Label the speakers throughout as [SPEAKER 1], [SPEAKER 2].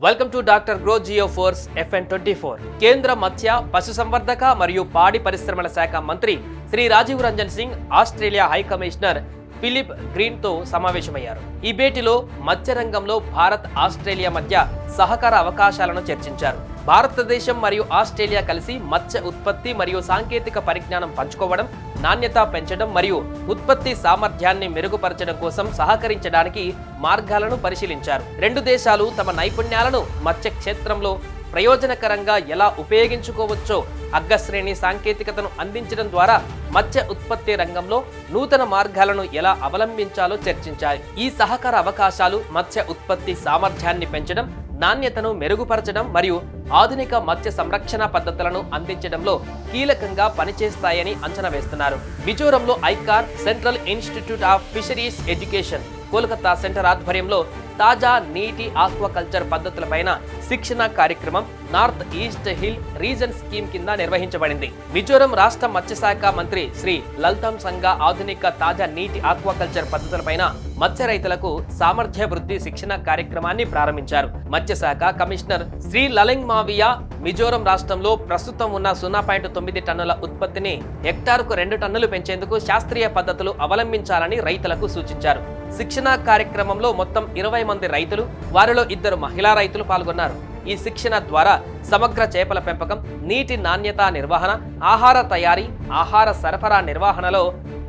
[SPEAKER 1] Welcome to doctor grow geo force FN24. కేంద్ర మత్స్య పశుసంవర్ధక మరియు పాడి పరిశ్రమల శాఖ మంత్రి Shri Rajiv Ranjan Singh Australia high commissioner Philip Green తో సమావేశమయ్యారు. ఈ భేటీలో మత్స్య రంగంలో భారత్ ఆస్ట్రేలియా మధ్య సహకార అవకాశాలను చర్చించారు. భారతదేశం మరియు ఆస్ట్రేలియా కలిసి మత్స్య ఉత్పత్తి మరియు సాంకేతిక పరిజ్ఞానం పంచుకోవడం, నాణ్యత పెంచడం మరియు ఉత్పత్తి సామర్థ్యాన్ని మెరుగుపరచడం కోసం సహకరించడానికి మార్గాలను పరిశీలించారు. రెండు దేశాలు తమ నైపుణ్యాలను మత్స్య క్షేత్రంలో ప్రయోజనకరంగా ఎలా ఉపయోగించుకోవచ్చో, అగ్రశ్రేణి సాంకేతికతను అందించడం ద్వారా మత్స్య ఉత్పత్తి రంగంలో నూతన మార్గాలను ఎలా అవలంబించాలో చర్చించాయి. ఈ సహకార అవకాశాలు మత్స్య ఉత్పత్తి సామర్థ్యాన్ని పెంచడం, నాణ్యతను మెరుగుపరచడం మరియు ఆధునిక మత్స్య సంరక్షణ పద్ధతులను అందించడంలో కీలకంగా పనిచేస్తాయని అంచనా వేస్తున్నారు. మిజోరంలో ICAR central institute of fisheries education Kolkata centre ఆధ్వర్యంలో తాజా నీటి ఆక్వాకల్చర్ పద్ధతులపైన శిక్షణ కార్యక్రమం north east hill region scheme కింద నిర్వహించబడింది. మిజోరం రాష్ట్ర మత్స్యశాఖ మంత్రి శ్రీ లల్తమ్ సంగా ఆధునిక తాజా నీటి ఆక్వాకల్చర్ పద్ధతులపైన మత్స్య రైతులకు సామర్థ్యాభివృద్ధి శిక్షణ కార్యక్రమాన్ని ప్రారంభించారు. మత్స్యశాఖ కమిషనర్ శ్రీ లలింగ్ మావియా మిజోరం రాష్ట్రంలో ప్రస్తుతం ఉన్న 0.9 టన్నుల ఉత్పత్తిని హెక్టారుకు 2 టన్నులు పెంచేందుకు శాస్త్రీయ పద్ధతులు అవలంబించాలని రైతులకు సూచించారు. శిక్షణ కార్యక్రమంలో మొత్తం 20 మంది రైతులు, వారిలో 2 మహిళా రైతులు పాల్గొన్నారు. ఈ శిక్షణ ద్వారా సమగ్ర చేపల పెంపకం, నీటి నాణ్యత నిర్వహణ, ఆహార తయారీ, ఆహార సరఫరా నిర్వహణలో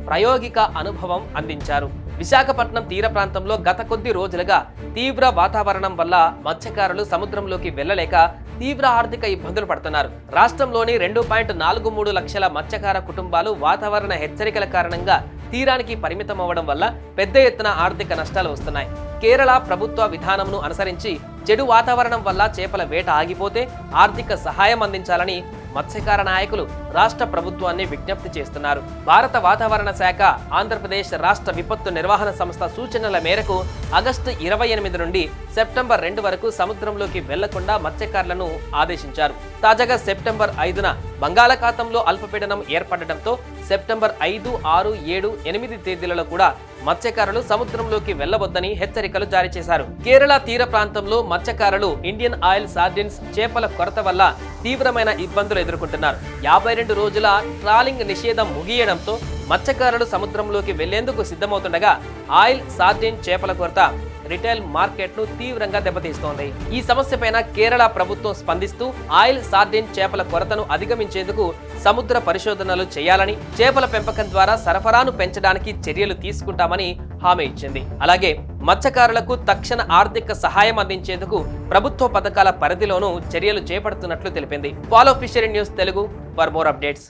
[SPEAKER 1] ప్రాయోగిక అనుభవం అందించారు. విశాఖపట్నం తీర ప్రాంతంలో గత కొద్ది రోజులుగా తీవ్ర వాతావరణం వల్ల మత్స్యకారులు సముద్రంలోకి వెళ్లలేక తీవ్ర ఆర్థిక ఇబ్బందులు పడుతున్నారు. రాష్ట్రంలోని 2.43 లక్షల మత్స్యకార కుటుంబాలు వాతావరణ హెచ్చరికల కారణంగా తీరానికి పరిమితం అవ్వడం వల్ల పెద్ద ఎత్తున ఆర్థిక నష్టాలు వస్తున్నాయి. కేరళ ప్రభుత్వ విధానంను అనుసరించి చెడు వాతావరణం వల్ల చేపల వేట ఆగిపోతే ఆర్థిక సహాయం అందించాలని మత్స్యకార నాయకులు రాష్ట్ర ప్రభుత్వాన్ని విజ్ఞప్తి చేస్తున్నారు. భారత వాతావరణ శాఖ ఆంధ్రప్రదేశ్ రాష్ట్ర విపత్తు నిర్వహణ సంస్థ సూచనల మేరకు ఆగస్టు 28 నుండి సెప్టెంబర్ 2 వరకు సముద్రంలోకి వెళ్లకుండా మత్స్యకారులను ఆదేశించారు. తాజాగా సెప్టెంబర్ 5న బంగాళాఖాతంలో అల్పపీడనం ఏర్పడడంతో సెప్టెంబర్ 5, 6, 7, 8 తేదీలలో కూడా మత్స్యకారులు సముద్రంలోకి వెళ్లవద్దని హెచ్చరికలు జారీ చేశారు. కేరళ తీర ప్రాంతంలో మత్స్యకారులు ఇండియన్ ఆయిల్ సార్డిన్స్ చేపల కొరత వల్ల తీవ్రమైన ఇబ్బందులు ఎదుర్కొంటున్నారు. 52 రోజుల ట్రాలింగ్ నిషేధం ముగియడంతో మత్స్యకారులు సముద్రంలోకి వెళ్లేందుకు సిద్ధమవుతుండగా ఆయిల్ సార్డిన్ చేపల కొరత రిటైల్ మార్కెట్ ను తీవ్రంగా దెబ్బతీస్తోంది. ఈ సమస్యపైన కేరళ ప్రభుత్వం స్పందిస్తూ ఆయిల్ సార్డిన్ చేపల కొరతను అధిగమించేందుకు సముద్ర పరిశోధనలు చేయాలని, చేపల పెంపకం ద్వారా సరఫరాను పెంచడానికి చర్యలు తీసుకుంటామని హామీ ఇచ్చింది. అలాగే మత్స్యకారులకు తక్షణ ఆర్థిక సహాయం అందించేందుకు ప్రభుత్వ పథకాల పరిధిలోనూ చర్యలు చేపడుతున్నట్లు తెలిపింది. Follow fishery news Telugu for more updates.